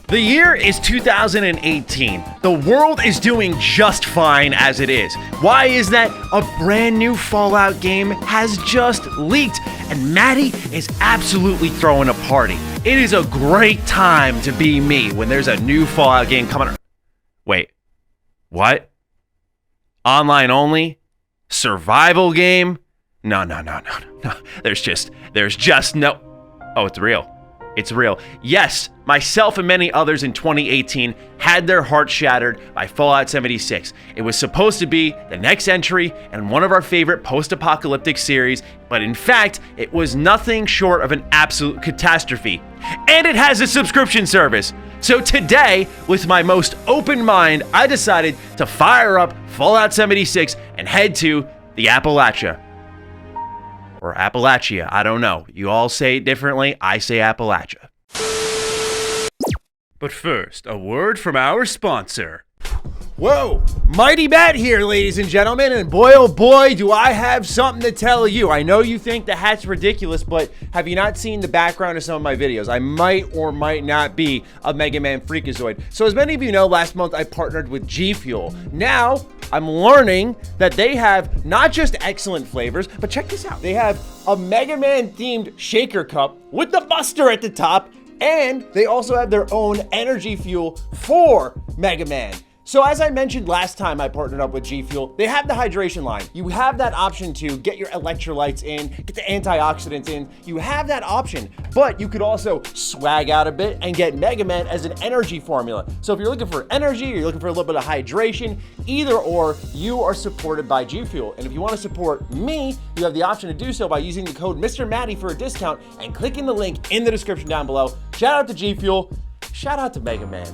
The year is 2018. The world is doing just fine as it is. Why is that? A brand new Fallout game has just leaked, and Maddie is absolutely throwing a party. It is a great time to be me when there's a new Fallout game coming out. Wait, what? Online only? Survival game? No. There's just no. Oh, it's real. It's real. Yes, myself and many others in 2018 had their hearts shattered by Fallout 76. It was supposed to be the next entry in one of our favorite post-apocalyptic series, but in fact, it was nothing short of an absolute catastrophe. And it has a subscription service. So today, with my most open mind, I decided to fire up Fallout 76 and head to the Appalachia. Or Appalachia, I don't know. You all say it differently. I say Appalachia. But first, a word from our sponsor. Whoa, Mighty Matt here, ladies and gentlemen, and boy oh boy do I have something to tell you. I know you think the hat's ridiculous, but have you not seen the background of some of my videos? I might or might not be a Mega Man Freakazoid. So as many of you know, last month I partnered with G Fuel. Now, I'm learning that they have not just excellent flavors, but check this out. They have a Mega Man themed shaker cup with the Buster at the top, and they also have their own energy fuel for Mega Man. So as I mentioned last time I partnered up with G Fuel, they have the hydration line. You have that option to get your electrolytes in, get the antioxidants in. You have that option, but you could also swag out a bit and get Mega Man as an energy formula. So if you're looking for energy, or you're looking for a little bit of hydration, either or, you are supported by G Fuel. And if you want to support me, you have the option to do so by using the code Mr. Matty for a discount and clicking the link in the description down below. Shout out to G Fuel, shout out to Mega Man.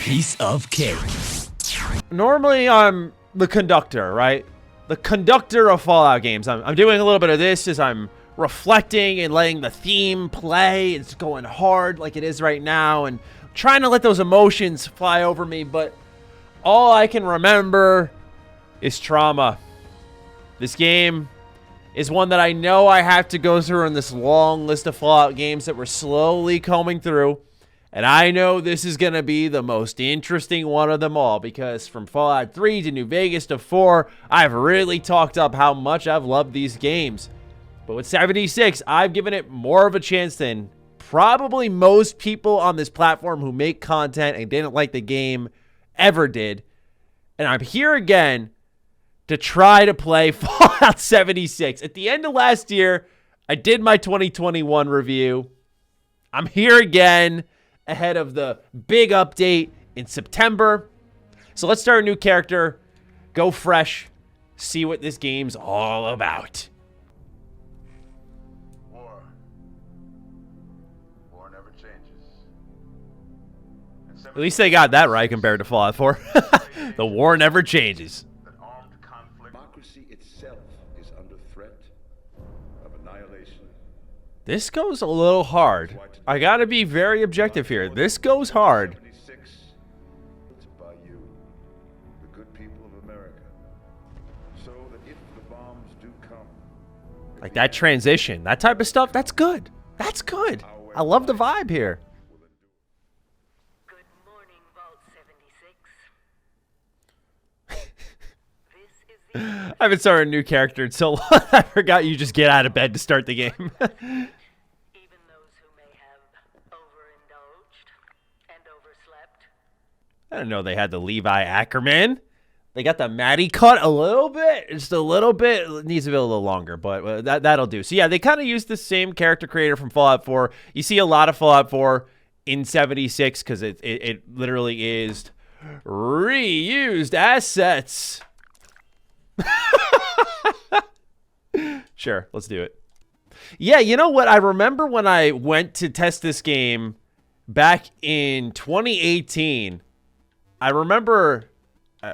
Piece of cake. Normally, I'm the conductor, right? The conductor of Fallout games. I'm doing a little bit of this as I'm reflecting and letting the theme play. It's going hard like it is right now and trying to let those emotions fly over me, but all I can remember is trauma. This game is one that I know I have to go through in this long list of Fallout games that we're slowly combing through. And I know this is going to be the most interesting one of them all, because from Fallout 3 to New Vegas to 4, I've really talked up how much I've loved these games. But with 76, I've given it more of a chance than probably most people on this platform who make content and didn't like the game ever did. And I'm here again to try to play Fallout 76. At the end of last year, I did my 2021 review. I'm here again ahead of the big update in September. So let's start a new character, go fresh, see what this game's all about. War never changes. At least they got that right compared to Fallout 4. The war never changes. That armed conflict. Democracy itself is under threat of annihilation. This goes a little hard. I gotta be very objective here. This goes hard. 76 by you, the good people of America, so that if the bombs do come, Like that transition, that type of stuff, that's good. That's good. I love the vibe here. Good morning, Vault 76. I haven't started a new character in so long. I forgot you just get out of bed to start the game. Even those who may have overindulged and overslept. I didn't know they had the Levi Ackerman. They got the Matty cut a little bit. Just a little bit. It needs to be a little longer, but that'll do. So yeah, they kind of used the same character creator from Fallout 4. You see a lot of Fallout 4 in 76 because it literally is reused assets. Sure, let's do it. Yeah, you know what? I remember when I went to test this game back in 2018. I remember...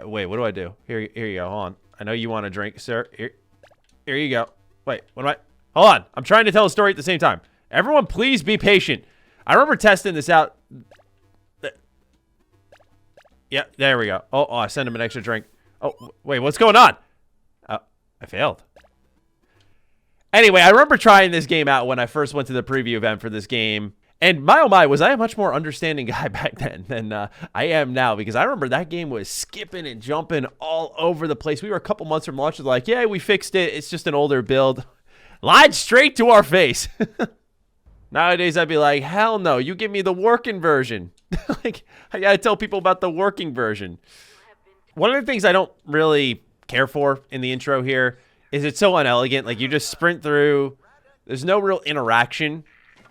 wait, what do I do? Here you go. Hold on. I know you want a drink, sir. Here you go. Wait, what am I... Hold on. I'm trying to tell a story at the same time. Everyone, please be patient. I remember testing this out. Yeah, there we go. Oh, I sent him an extra drink. Oh, wait, what's going on? I failed. Anyway, I remember trying this game out when I first went to the preview event for this game. And my oh my, was I a much more understanding guy back then than I am now, because I remember that game was skipping and jumping all over the place. We were a couple months from launch, like, yeah, we fixed it. It's just an older build. Lied straight to our face. Nowadays, I'd be like, hell no, you give me the working version. Like, I gotta tell people about the working version. One of the things I don't really care for in the intro here is it's so unelegant. Like, you just sprint through. There's no real interaction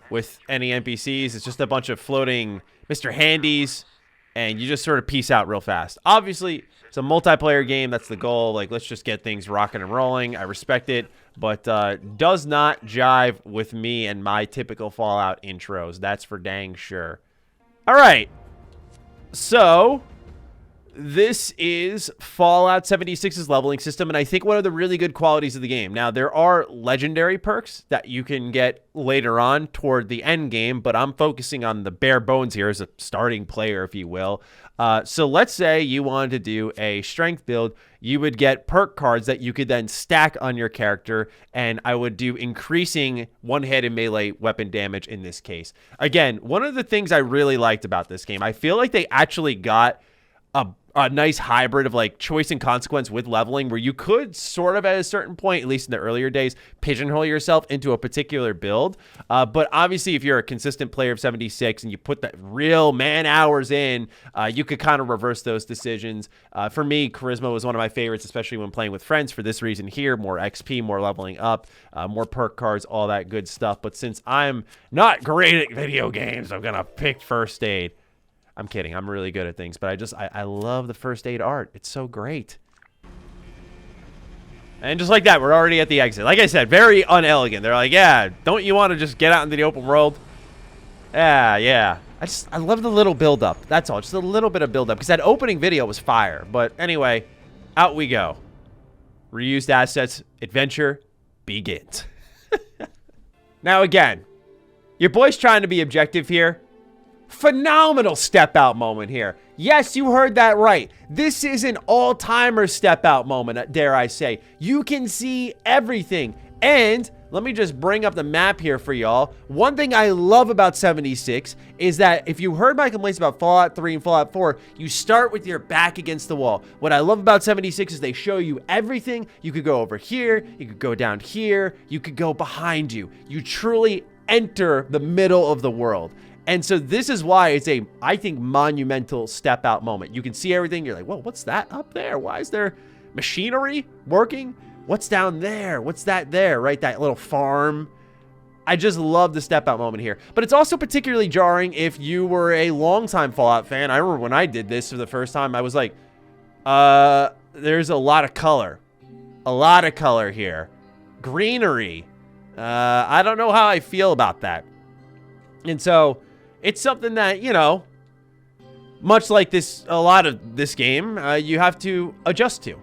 with any NPCs. It's just a bunch of floating Mr. Handies, and you just sort of peace out real fast. Obviously, it's a multiplayer game. That's the goal. Like, let's just get things rocking and rolling. I respect it, but does not jive with me and my typical Fallout intros. That's for dang sure. All right. So this is Fallout 76's leveling system, and I think one of the really good qualities of the game. Now, there are legendary perks that you can get later on toward the end game, but I'm focusing on the bare bones here as a starting player, if you will. So let's say you wanted to do a strength build. You would get perk cards that you could then stack on your character, and I would do increasing one-handed melee weapon damage in this case. Again, one of the things I really liked about this game, I feel like they actually got a nice hybrid of like choice and consequence with leveling, where you could sort of at a certain point, at least in the earlier days, pigeonhole yourself into a particular build. But obviously, if you're a consistent player of 76 and you put that real man hours in, you could kind of reverse those decisions. For me, charisma was one of my favorites, especially when playing with friends for this reason here: more XP, more leveling up, more perk cards, all that good stuff. But since I'm not great at video games, I'm going to pick first aid. I'm kidding. I'm really good at things, but I love the first aid art. It's so great. And just like that, we're already at the exit. Like I said, very unelegant. They're like, yeah, don't you want to just get out into the open world? Yeah. I love the little build-up. That's all. Just a little bit of build-up, because that opening video was fire. But anyway, out we go. Reused assets. Adventure begins. Now, again, your boy's trying to be objective here. Phenomenal step out moment here. Yes, you heard that right. This is an all-timer step out moment, dare I say. You can see everything. And let me just bring up the map here for y'all. One thing I love about 76 is that if you heard my complaints about Fallout 3 and Fallout 4, you start with your back against the wall. What I love about 76 is they show you everything. You could go over here, you could go down here, you could go behind you. You truly enter the middle of the world. And so this is why it's a, I think, monumental step out moment. You can see everything. You're like, whoa, what's that up there? Why is there machinery working? What's down there? What's that there, right? That little farm. I just love the step out moment here. But it's also particularly jarring if you were a longtime Fallout fan. I remember when I did this for the first time, I was like, there's a lot of color. A lot of color here. Greenery. I don't know how I feel about that. And so it's something that, you know, much like this, a lot of this game, you have to adjust to.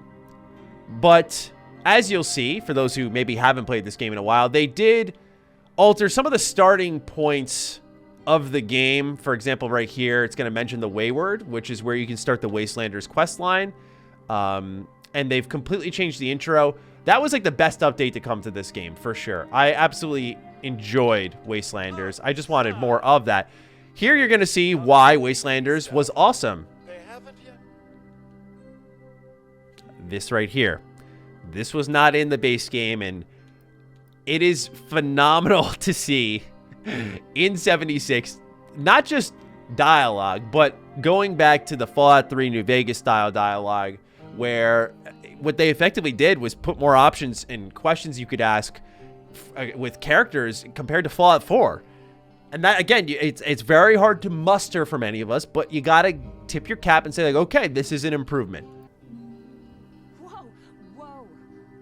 But as you'll see, for those who maybe haven't played this game in a while, they did alter some of the starting points of the game. For example, right here, it's going to mention the Wayward, which is where you can start the Wastelanders quest line. And they've completely changed the intro. That was like the best update to come to this game, for sure. I absolutely enjoyed Wastelanders. I just wanted more of that. Here you're going to see why Wastelanders was awesome. This right here. This was not in the base game, and it is phenomenal to see in 76, not just dialogue, but going back to the Fallout 3 New Vegas style dialogue, where what they effectively did was put more options and questions you could ask with characters compared to Fallout 4. And that, again, it's very hard to muster for many of us, but you got to tip your cap and say, like, okay, this is an improvement. Whoa.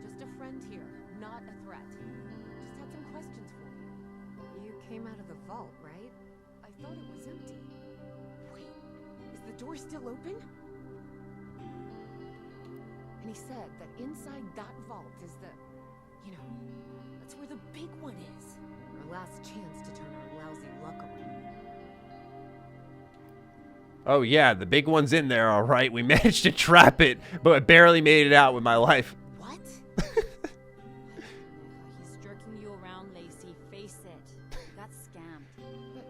Just a friend here, not a threat. Just had some questions for you. You came out of the vault, right? I thought it was empty. Wait, is the door still open? And he said that inside that vault is the, you know, that's where the big one is. Our last chance to turn our lousy luck around. Oh yeah, the big one's in there, all right. We managed to trap it, but I barely made it out with my life. What? He's jerking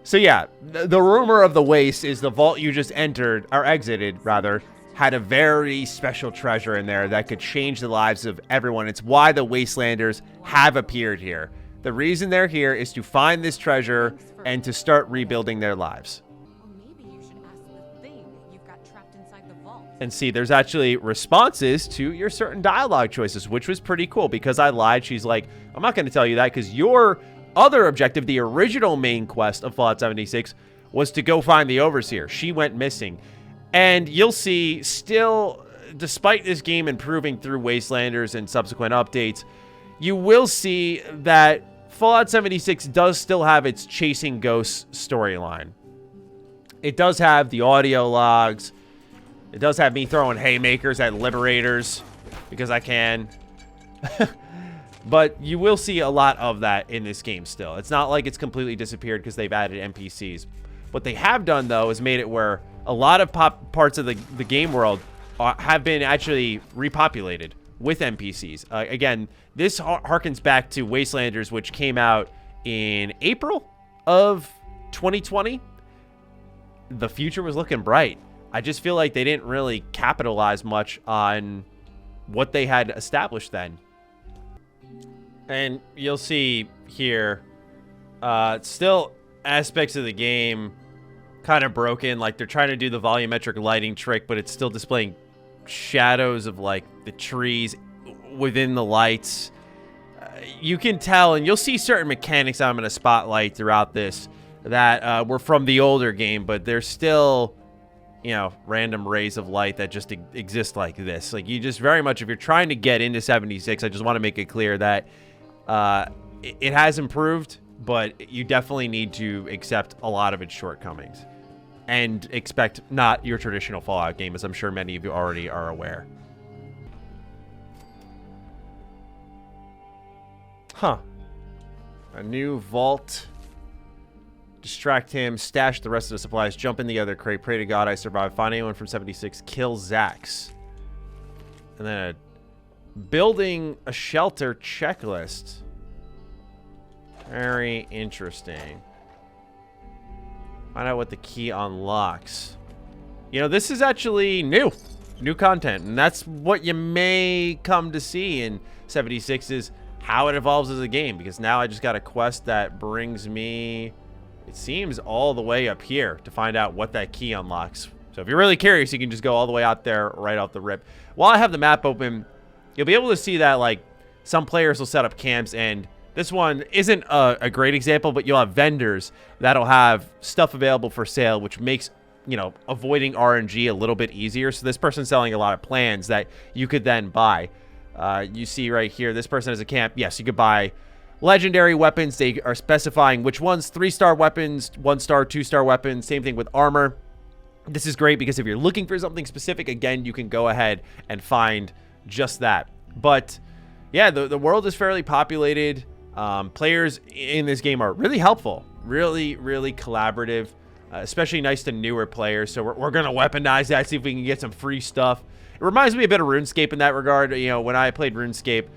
So yeah, the rumor of the waste is the vault you just entered, or exited rather, had a very special treasure in there that could change the lives of everyone. It's why the Wastelanders have appeared here. The reason they're here is to find this treasure and to start rebuilding their lives. Or maybe you should ask the thing you've got trapped inside the vault. And see, there's actually responses to your certain dialogue choices, which was pretty cool. Because I lied, she's like, I'm not going to tell you that because your other objective, the original main quest of Fallout 76, was to go find the Overseer. She went missing. And you'll see, still, despite this game improving through Wastelanders and subsequent updates, you will see that Fallout 76 does still have its chasing ghosts storyline. It does have the audio logs. It does have me throwing haymakers at liberators because I can. But you will see a lot of that in this game still. It's not like it's completely disappeared because they've added NPCs. What they have done, though, is made it where a lot of parts of the game world have been actually repopulated with NPCs. Again, this harkens back to Wastelanders, which came out in April of 2020. The future was looking bright. I just feel like they didn't really capitalize much on what they had established then. And you'll see here, still aspects of the game kind of broken. Like they're trying to do the volumetric lighting trick, but it's still displaying shadows of like the trees within the lights. You can tell, and you'll see certain mechanics I'm going to spotlight throughout this that were from the older game, but they're still, you know, random rays of light that just exist like this. Like you just very much, if you're trying to get into 76, I just want to make it clear that it has improved, but you definitely need to accept a lot of its shortcomings and expect not your traditional Fallout game, as I'm sure many of you already are aware. Huh. A new vault. Distract him, stash the rest of the supplies, jump in the other crate, pray to God I survive, find anyone from 76, kill Zax. And then building a shelter checklist. Very interesting. Find out what the key unlocks. You know, this is actually new content, and that's what you may come to see in 76 is how it evolves as a game, because now I just got a quest that brings me, it seems, all the way up here to find out what that key unlocks. So if you're really curious, you can just go all the way out there right off the rip. While I have the map open, you'll be able to see that, like, some players will set up camps, and this one isn't a great example, but you'll have vendors that'll have stuff available for sale, which makes, you know, avoiding RNG a little bit easier. So this person's selling a lot of plans that you could then buy. You see right here, this person has a camp. Yes, you could buy legendary weapons. They are specifying which ones: 3-star weapons, 1-star, 2-star weapons. Same thing with armor. This is great because if you're looking for something specific, again, you can go ahead and find just that. But yeah, the world is fairly populated. Players in this game are really helpful, really collaborative, especially nice to newer players. So we're going to weaponize that, see if we can get some free stuff. It reminds me a bit of RuneScape in that regard. You know, when I played RuneScape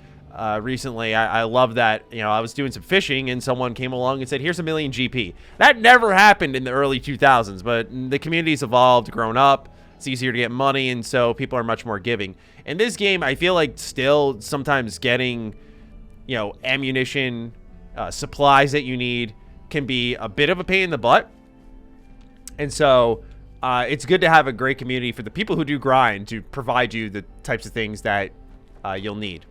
recently, I love that. You know, I was doing some fishing and someone came along and said, here's 1 million GP. That never happened in the early 2000s, but the community's evolved, grown up. It's easier to get money, and so people are much more giving. In this game, I feel like still sometimes getting, you know, ammunition, supplies that you need can be a bit of a pain in the butt. And so it's good to have a great community for the people who do grind to provide you the types of things that you'll need.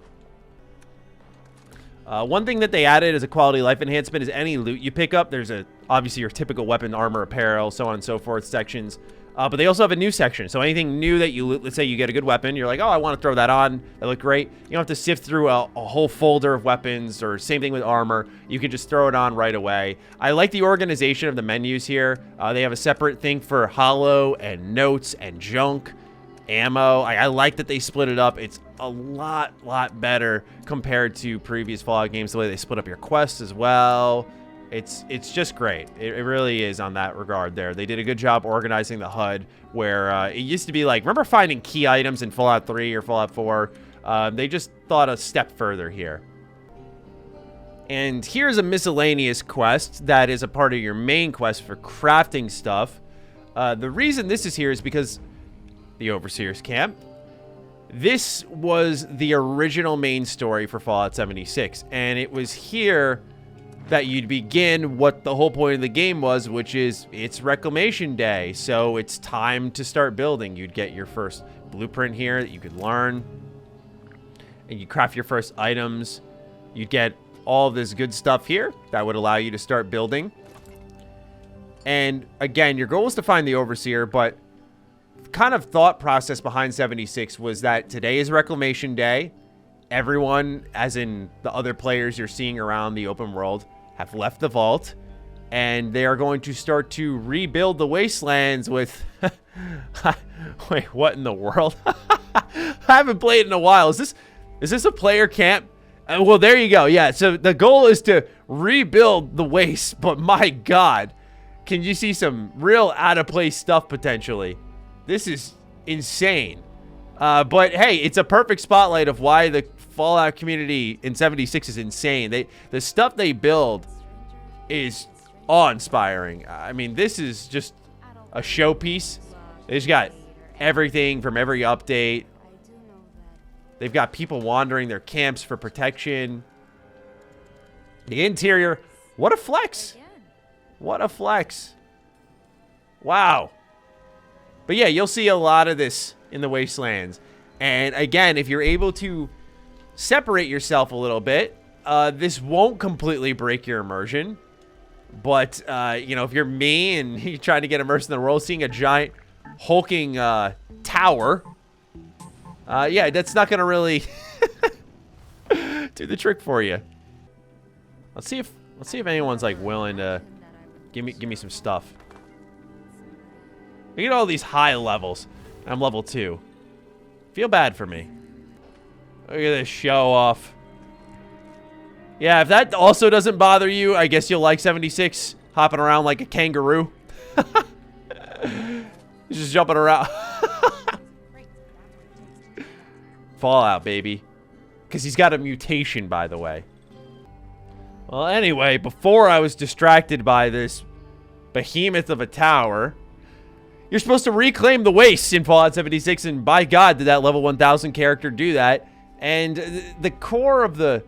One thing that they added as a quality life enhancement is any loot you pick up. There's obviously your typical weapon, armor, apparel, so on and so forth sections. But they also have a new section. So anything new that you loot, let's say you get a good weapon, you're like, oh, I want to throw that on. That look great. You don't have to sift through a whole folder of weapons, or same thing with armor. You can just throw it on right away. I like the organization of the menus here. They have a separate thing for holo and notes and junk, ammo. I like that they split it up. It's a lot better compared to previous Fallout games, the way they split up your quests as well. It's just great. It really is on that regard there. They did a good job organizing the HUD, where it used to be like, remember finding key items in Fallout 3 or Fallout 4? They just thought a step further here. And here's a miscellaneous quest that is a part of your main quest for crafting stuff. The reason this is here is because the Overseer's Camp. This was the original main story for Fallout 76, and it was here that you'd begin what the whole point of the game was, which is it's Reclamation Day, so it's time to start building. You'd get your first blueprint here that you could learn, and you craft your first items. You'd get all this good stuff here that would allow you to start building. And again, your goal is to find the Overseer, but the kind of thought process behind 76 was that today is Reclamation Day. Everyone, as in the other players you're seeing around the open world, have left the vault, and they are going to start to rebuild the Wastelands with... Wait, what in the world? I haven't played in a while. Is this a player camp? Well, there you go. Yeah, so the goal is to rebuild the waste, but my God, can you see some real out-of-place stuff potentially? This is insane. But hey, it's a perfect spotlight of why the Fallout community in 76 is insane. The stuff they build is awe-inspiring. I mean, this is just a showpiece. They just got everything from every update. They've got people wandering their camps for protection. The interior, what a flex. What a flex. Wow. But yeah, you'll see a lot of this in the Wastelands. And again, if you're able to separate yourself a little bit, this won't completely break your immersion. But, you know, if you're me and you're trying to get immersed in the world, seeing a giant hulking tower, yeah, that's not going to really do the trick for you. Let's see if anyone's like willing to give me some stuff. Look at all these high levels. I'm level 2. Feel bad for me. Look at this show off. Yeah, if that also doesn't bother you, I guess you'll like 76 hopping around like a kangaroo. He's just jumping around. Fallout, baby. Because he's got a mutation, by the way. Well, anyway, before I was distracted by this behemoth of a tower, you're supposed to reclaim the waste in Fallout 76, and by God, did that level 1000 character do that. And the core of the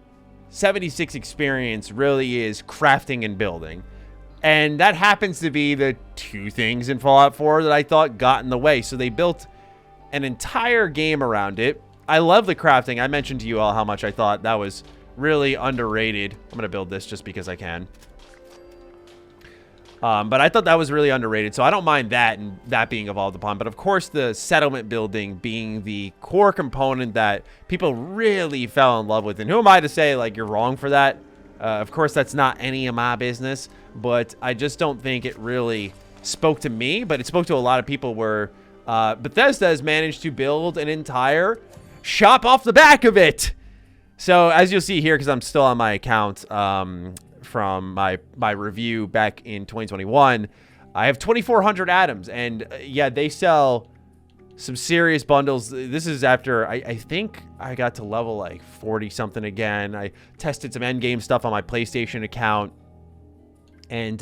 76 experience really is crafting and building. And that happens to be the two things in Fallout 4 that I thought got in the way. So they built an entire game around it. I love the crafting. I mentioned to you all how much I thought that was really underrated. I'm going to build this just because I can. But I thought that was really underrated, so I don't mind that and that being evolved upon. But of course, the settlement building being the core component that people really fell in love with. And who am I to say, like, you're wrong for that? Of course, that's not any of my business, but I just don't think it really spoke to me. But it spoke to a lot of people where Bethesda has managed to build an entire shop off the back of it. So as you'll see here, because I'm still on my account, from my review back in 2021, I have 2,400 atoms, and yeah, they sell some serious bundles. This is after I think I got to level like 40 something again. I tested some endgame stuff on my PlayStation account, and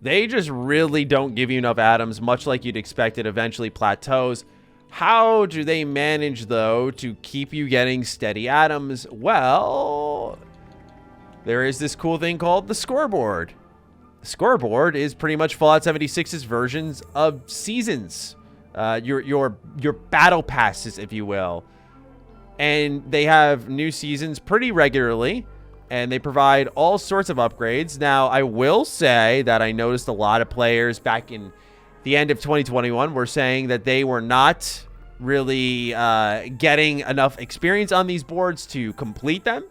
they just really don't give you enough atoms, much like you'd expect. It eventually plateaus. How do they manage, though, to keep you getting steady atoms? Well, there is this cool thing called the scoreboard. The scoreboard is pretty much Fallout 76's versions of seasons. Your battle passes, if you will. And they have new seasons pretty regularly, and they provide all sorts of upgrades. Now, I will say that I noticed a lot of players back in the end of 2021 were saying that they were not really getting enough experience on these boards to complete them.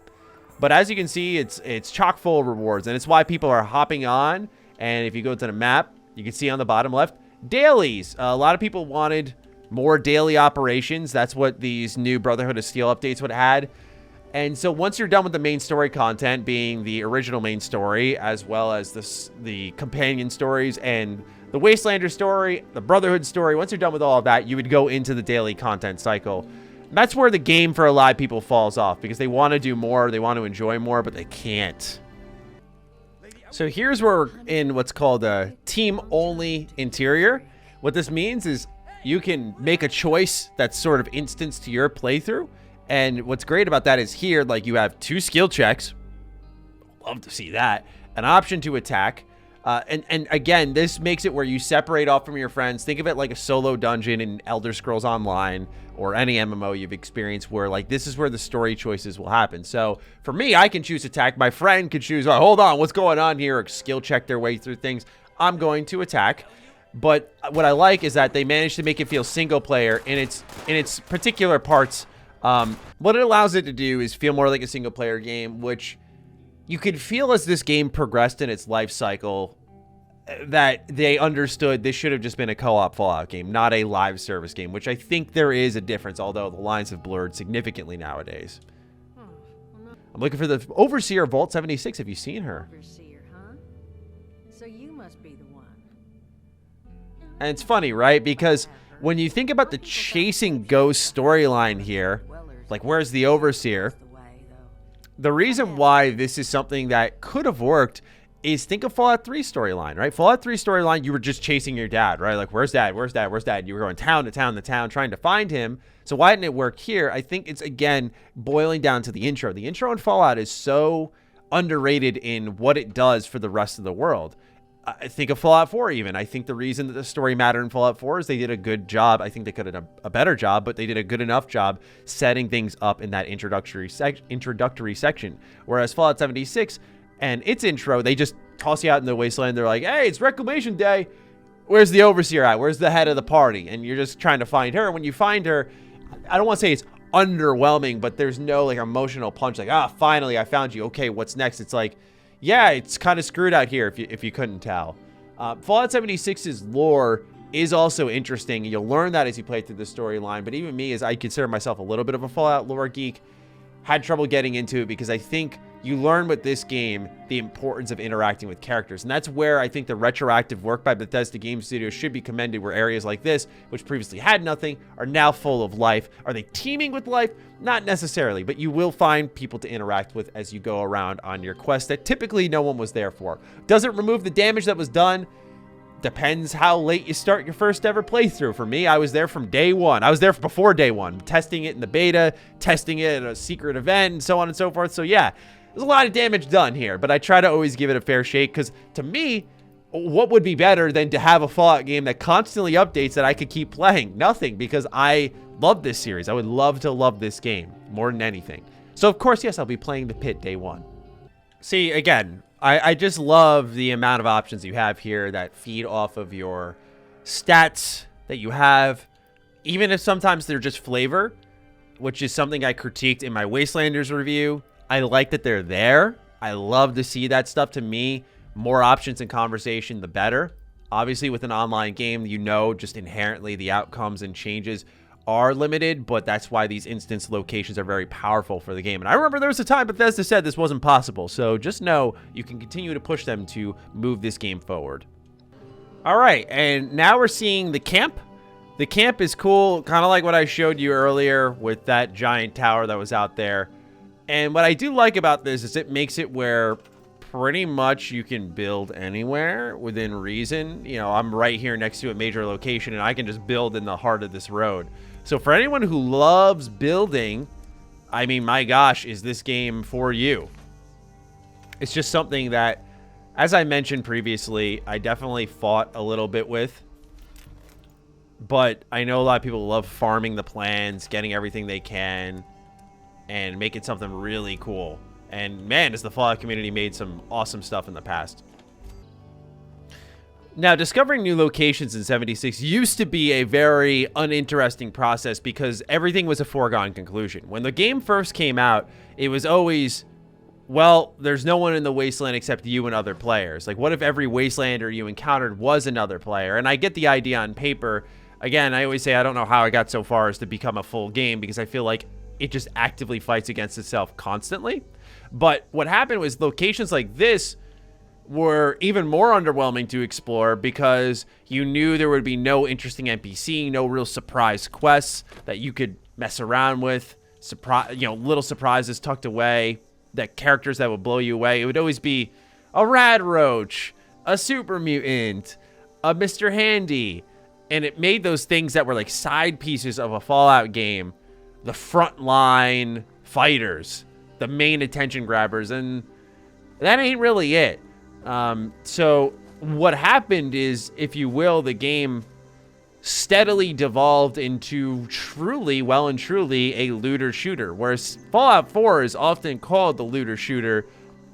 But as you can see, it's chock full of rewards, and it's why people are hopping on. And if you go to the map, you can see on the bottom left, dailies. A lot of people wanted more daily operations. That's what these new Brotherhood of Steel updates would add. And so once you're done with the main story content, being the original main story, as well as the companion stories and the Wastelanders story, the Brotherhood story, once you're done with all of that, you would go into the daily content cycle. That's where the game for a lot of people falls off, because they want to do more, they want to enjoy more, but they can't. So here's where we're in what's called a team-only interior. What this means is you can make a choice that's sort of instance to your playthrough. And what's great about that is here, like, you have 2 skill checks. Love to see that. An option to attack. And again, this makes it where you separate off from your friends. Think of it like a solo dungeon in Elder Scrolls Online or any MMO you've experienced, where, like, this is where the story choices will happen. So for me, I can choose attack. My friend can choose, oh, hold on, what's going on here? Or skill check their way through things. I'm going to attack. But what I like is that they managed to make it feel single player in its particular parts. What it allows it to do is feel more like a single player game, which you could feel as this game progressed in its life cycle that they understood this should have just been a co-op Fallout game, not a live service game, which I think there is a difference, although the lines have blurred significantly nowadays. I'm looking for the Overseer of Vault 76. Have you seen her? Overseer, huh? So you must be the one. And it's funny, right? Because when you think about the chasing ghost storyline here, like, where's the Overseer? The reason why this is something that could have worked is, think of Fallout 3 storyline, right? Fallout 3 storyline, you were just chasing your dad, right? Like, where's dad? Where's dad? Where's dad? You were going town to town to town trying to find him. So why didn't it work here? I think it's, again, boiling down to the intro. The intro in Fallout is so underrated in what it does for the rest of the world. I think of Fallout 4 even. I think the reason that the story mattered in Fallout 4 is they did a good job. I think they could have done a better job, but they did a good enough job setting things up in that introductory section. Whereas Fallout 76 and its intro, they just toss you out in the wasteland. They're like, hey, it's Reclamation Day. Where's the Overseer at? Where's the head of the party? And you're just trying to find her. When you find her, I don't want to say it's underwhelming, but there's no, like, emotional punch. Like, ah, finally, I found you. Okay, what's next? It's like, yeah, it's kind of screwed out here if you couldn't tell. Fallout 76's lore is also interesting. You'll learn that as you play through the storyline. But even me, as I consider myself a little bit of a Fallout lore geek, had trouble getting into it because I think you learn with this game the importance of interacting with characters. And that's where I think the retroactive work by Bethesda Game Studios should be commended, where areas like this, which previously had nothing, are now full of life. Are they teeming with life? Not necessarily, but you will find people to interact with as you go around on your quest that typically no one was there for. Does it remove the damage that was done? Depends how late you start your first ever playthrough. For me, I was there from day one. I was there before day one, testing it in the beta, testing it at a secret event, and so on and so forth. So yeah, there's a lot of damage done here, but I try to always give it a fair shake, because to me, what would be better than to have a Fallout game that constantly updates that I could keep playing? Nothing, because I love this series. I would love to love this game more than anything. So of course, yes, I'll be playing the Pit day one. See, again, I just love the amount of options you have here that feed off of your stats that you have, even if sometimes they're just flavor, which is something I critiqued in my Wastelanders review. I like that they're there. I love to see that stuff. To me, more options in conversation, the better. Obviously, with an online game, you know, just inherently the outcomes and changes are limited, but that's why these instance locations are very powerful for the game. And I remember there was a time Bethesda said this wasn't possible, so just know you can continue to push them to move this game forward. All right, and now we're seeing the camp. The camp is cool, kind of like what I showed you earlier with that giant tower that was out there. And what I do like about this is it makes it where pretty much you can build anywhere within reason. You know, I'm right here next to a major location, and I can just build in the heart of this road. So for anyone who loves building, I mean, my gosh, is this game for you? It's just something that, as I mentioned previously, I definitely fought a little bit with. But I know a lot of people love farming the plans, getting everything they can, and making something really cool. And man, has the Fallout community made some awesome stuff in the past. Now, discovering new locations in 76 used to be a very uninteresting process because everything was a foregone conclusion. When the game first came out, it was always, well, there's no one in the wasteland except you and other players. Like, what if every wastelander you encountered was another player? And I get the idea on paper. Again, I always say I don't know how I got so far as to become a full game, because I feel like it just actively fights against itself constantly. But what happened was locations like this were even more underwhelming to explore because you knew there would be no interesting NPC, no real surprise quests that you could mess around with, little surprises tucked away, that characters that would blow you away. It would always be a rad roach, a super mutant, a Mr. Handy, and it made those things that were like side pieces of a Fallout game the frontline fighters, the main attention grabbers, and that ain't really it. So what happened is, if you will, the game steadily devolved into well and truly a looter shooter, whereas Fallout 4 is often called the looter shooter,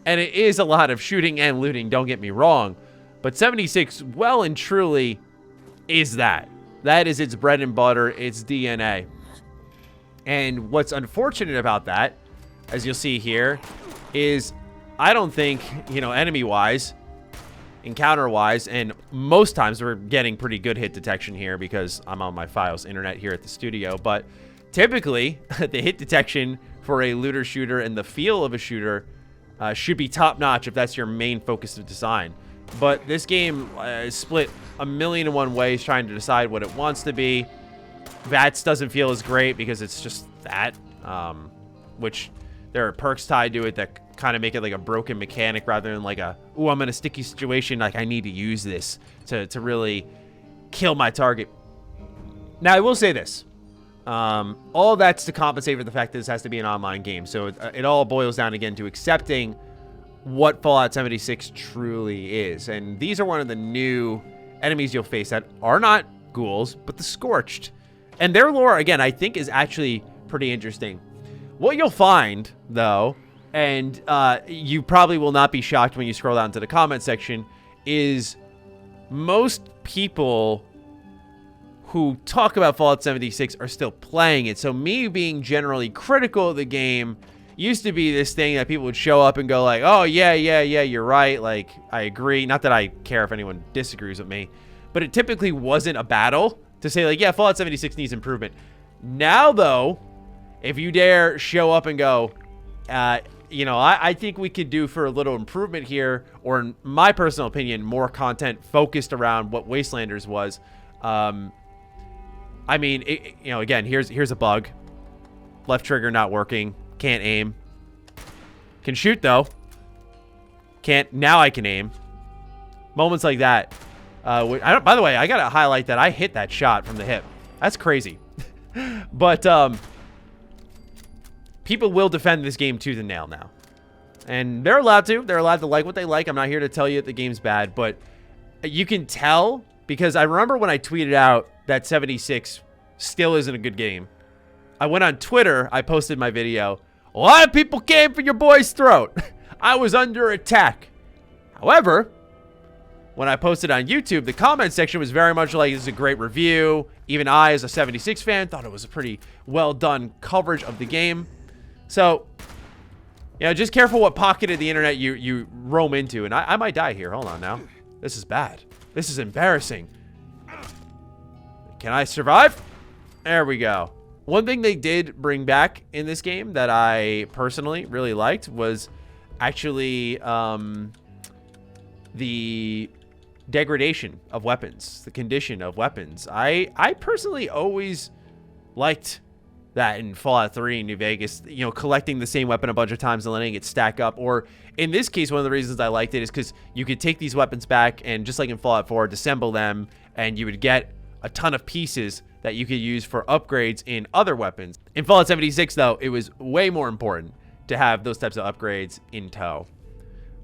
and it is a lot of shooting and looting, don't get me wrong, but 76 well and truly is that. That is its bread and butter, its DNA. And what's unfortunate about that, as you'll see here, is I don't think, enemy-wise, encounter-wise, and most times we're getting pretty good hit detection here because I'm on my FiOS internet here at the studio, but typically the hit detection for a looter shooter and the feel of a shooter should be top-notch if that's your main focus of design. But this game is split a million and one ways trying to decide what it wants to be. VATS doesn't feel as great because it's just that, which there are perks tied to it that kind of make it like a broken mechanic rather than like ooh, I'm in a sticky situation, like I need to use this to really kill my target. Now, I will say this. All that's to compensate for the fact that this has to be an online game. So it all boils down again to accepting what Fallout 76 truly is. And these are one of the new enemies you'll face that are not ghouls, but the Scorched. And their lore, again, I think is actually pretty interesting. What you'll find, though, and you probably will not be shocked when you scroll down to the comment section, is most people who talk about Fallout 76 are still playing it. So me being generally critical of the game used to be this thing that people would show up and go like, oh, yeah, you're right. Like, I agree. Not that I care if anyone disagrees with me, but it typically wasn't a battle to say like, yeah, Fallout 76 needs improvement. Now, though, if you dare show up and go, I think we could do for a little improvement here, or in my personal opinion, more content focused around what Wastelanders was. I mean, again, here's a bug. Left trigger not working. Can't aim. Can shoot, though. Can't. Now I can aim. Moments like that. By the way, I got to highlight that I hit that shot from the hip. That's crazy. But people will defend this game tooth and nail now. And they're allowed to. They're allowed to like what they like. I'm not here to tell you that the game's bad. But you can tell, because I remember when I tweeted out that 76 still isn't a good game. I went on Twitter. I posted my video. A lot of people came for your boy's throat. I was under attack. However, when I posted on YouTube, the comment section was very much like, this is a great review. Even I, as a 76 fan, thought it was a pretty well done coverage of the game. So, just careful what pocket of the internet you roam into. And I might die here. Hold on now. This is bad. This is embarrassing. Can I survive? There we go. One thing they did bring back in this game that I personally really liked was actually the degradation of weapons, the condition of weapons. I personally always liked that in Fallout 3 in New Vegas, collecting the same weapon a bunch of times and letting it stack up. Or in this case, one of the reasons I liked it is because you could take these weapons back and, just like in Fallout 4, disassemble them, and you would get a ton of pieces that you could use for upgrades in other weapons. In Fallout 76, though, it was way more important to have those types of upgrades in tow.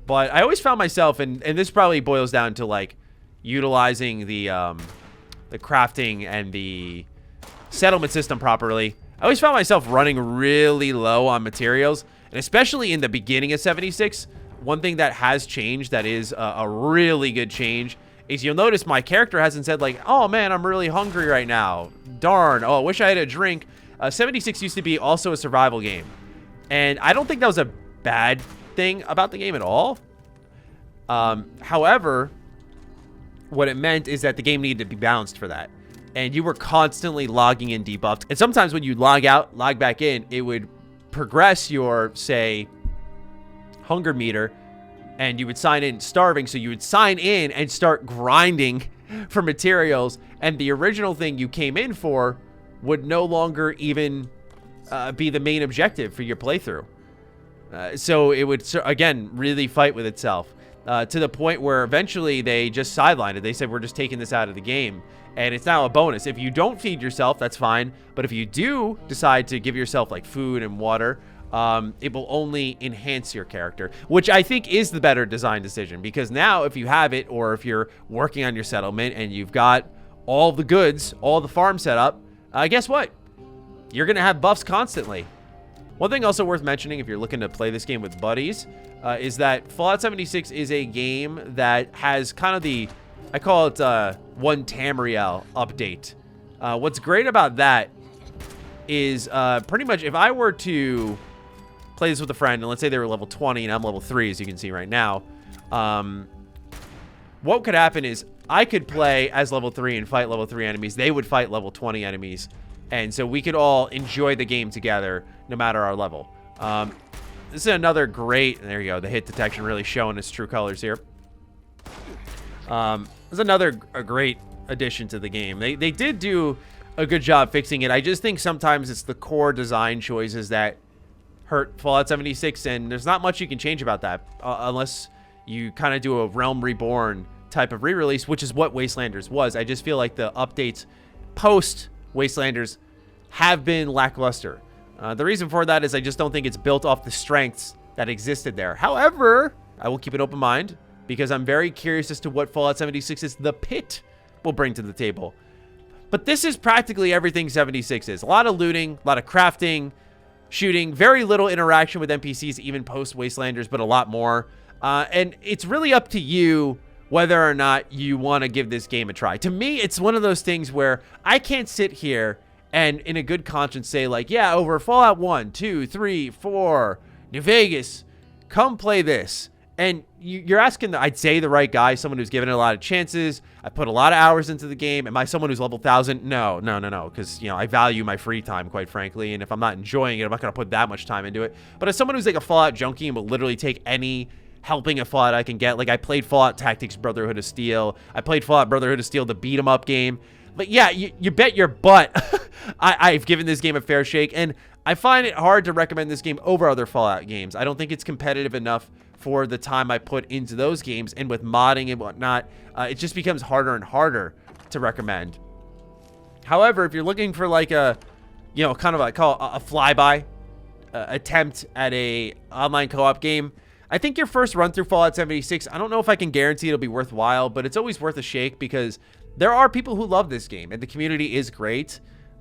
But I always found myself, and this probably boils down to like utilizing the crafting and the settlement system properly. I always found myself running really low on materials, and especially in the beginning of 76, one thing that has changed that is a really good change is you'll notice my character hasn't said like, oh man, I'm really hungry right now. Darn, oh, I wish I had a drink. 76 used to be also a survival game, and I don't think that was a bad thing about the game at all. However, what it meant is that the game needed to be balanced for that. And you were constantly logging in debuffed. And sometimes when you log out, log back in, it would progress your, say, hunger meter, and you would sign in starving. So you would sign in and start grinding for materials. And the original thing you came in for would no longer even be the main objective for your playthrough. So it would, again, really fight with itself to the point where eventually they just sidelined it. They said, we're just taking this out of the game. And it's now a bonus. If you don't feed yourself, that's fine. But if you do decide to give yourself like food and water, it will only enhance your character, which I think is the better design decision. Because now if you have it, or if you're working on your settlement and you've got all the goods, all the farm set up, guess what? You're going to have buffs constantly. One thing also worth mentioning if you're looking to play this game with buddies is that Fallout 76 is a game that has kind of the, I call it one Tamriel update. What's great about that is pretty much if I were to play this with a friend, and let's say they were level 20 and I'm level 3, as you can see right now, what could happen is I could play as level 3 and fight level 3 enemies. They would fight level 20 enemies. And so we could all enjoy the game together no matter our level. This is another great, there you go, the hit detection really showing its true colors here. This is another great addition to the game. They did do a good job fixing it. I just think sometimes it's the core design choices that hurt Fallout 76, and there's not much you can change about that unless you kind of do a Realm Reborn type of re-release, which is what Wastelanders was. I just feel like the updates post Wastelanders have been lackluster. The reason for that is I just don't think it's built off the strengths that existed there. However, I will keep an open mind because I'm very curious as to what Fallout 76's The Pit will bring to the table. But this is practically everything 76 is. A lot of looting, a lot of crafting, shooting, very little interaction with NPCs even post Wastelanders, but a lot more. And it's really up to you whether or not you want to give this game a try. To me, it's one of those things where I can't sit here and in a good conscience say like, yeah, over Fallout 1, 2, 3, 4, New Vegas, come play this. And you're asking, I'd say, the right guy, someone who's given it a lot of chances. I put a lot of hours into the game. Am I someone who's level 1,000? No. Because, I value my free time, quite frankly. And if I'm not enjoying it, I'm not going to put that much time into it. But as someone who's like a Fallout junkie and will literally take any helping of Fallout I can get. Like, I played Fallout Tactics Brotherhood of Steel. I played Fallout Brotherhood of Steel, the beat-em-up game. But yeah, you bet your butt I've given this game a fair shake. And I find it hard to recommend this game over other Fallout games. I don't think it's competitive enough for the time I put into those games. And with modding and whatnot, it just becomes harder and harder to recommend. However, if you're looking for like a, kind of like a flyby attempt at a online co-op game, I think your first run through Fallout 76, I don't know if I can guarantee it'll be worthwhile, but it's always worth a shake because there are people who love this game and the community is great.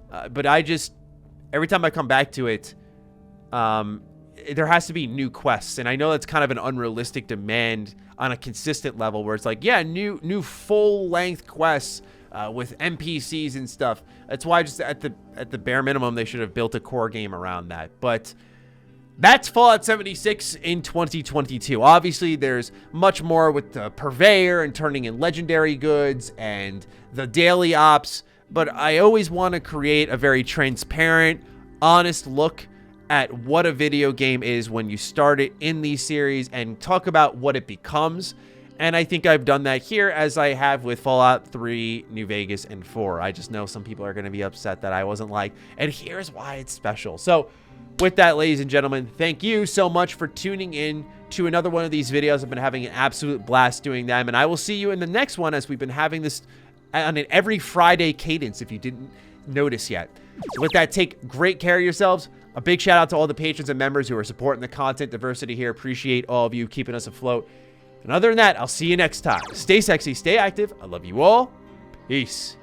But every time I come back to it, there has to be new quests. And I know that's kind of an unrealistic demand on a consistent level where it's like, yeah, new full length quests with NPCs and stuff. That's why just at the bare minimum, they should have built a core game around that. But that's Fallout 76 in 2022. Obviously, there's much more with the Purveyor and turning in legendary goods and the daily ops. But I always want to create a very transparent, honest look at what a video game is when you start it in these series and talk about what it becomes. And I think I've done that here as I have with Fallout 3, New Vegas, and 4. I just know some people are going to be upset that I wasn't like, and here's why it's special. So with that, ladies and gentlemen, thank you so much for tuning in to another one of these videos. I've been having an absolute blast doing them, and I will see you in the next one as we've been having this on an every Friday cadence, if you didn't notice yet. So with that, take great care of yourselves. A big shout out to all the patrons and members who are supporting the content diversity here. Appreciate all of you keeping us afloat. And other than that, I'll see you next time. Stay sexy, stay active. I love you all. Peace.